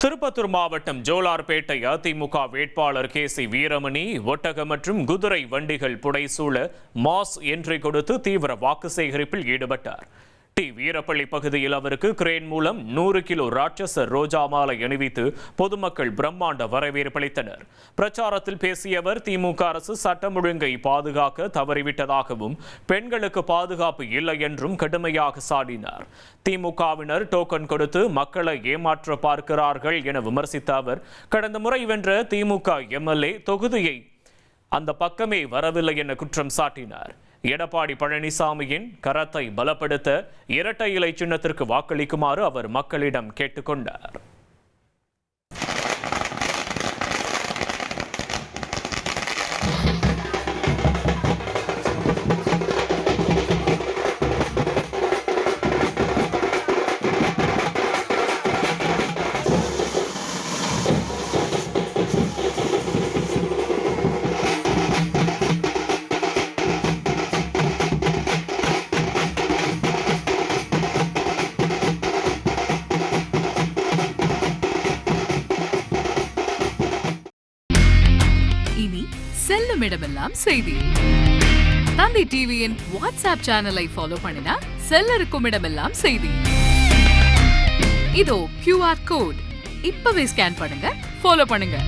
திருப்பத்தூர் மாவட்டம் ஜோலார்பேட்டை அதிமுக வேட்பாளர் கே.சி. வீரமணி ஒட்டக மற்றும் குதிரை வண்டிகள் புடைசூழ மாஸ் என்ட்ரி கொடுத்து தீவிர வாக்கு சேகரிப்பில் ஈடுபட்டார். வீரப்பள்ளி பகுதியில் அவருக்கு கிரேன் மூலம் 100 கிலோ ராட்சச ரோஜா மாலை அணிவித்து பொதுமக்கள் பிரம்மாண்ட வரவேற்பளித்தனர். பிரச்சாரத்தில் பேசிய அவர் திமுக அரசு சட்டம் ஒழுங்கை பாதுகாக்க தவறிவிட்டதாகவும் பெண்களுக்கு பாதுகாப்பு இல்லை என்றும் கடுமையாக சாடினார். திமுகவினர் டோக்கன் கொடுத்து மக்களை ஏமாற்ற பார்க்கிறார்கள் என விமர்சித்த அவர், கடந்த முறை வென்ற திமுக எம்எல்ஏ தொகுதியை அந்த பக்கமே வரவில்லை என குற்றம் சாட்டினார். எடப்பாடி பழனிசாமியின் கரத்தை பலப்படுத்த இரட்டை இலை சின்னத்திற்கு வாக்களிக்குமாறு அவர் மக்களிடம் கேட்டுக்கொண்டார். இனி செல்லும் இடமெல்லாம் செய்தி. தந்தி டிவியின் வாட்ஸ்அப் சேனலை ஃபாலோ பண்ணினா செல்ல இருக்கும் இடமெல்லாம் செய்தி. இதோ QR கோட் இப்பவே ஸ்கேன் பண்ணுங்க, ஃபாலோ பண்ணுங்க.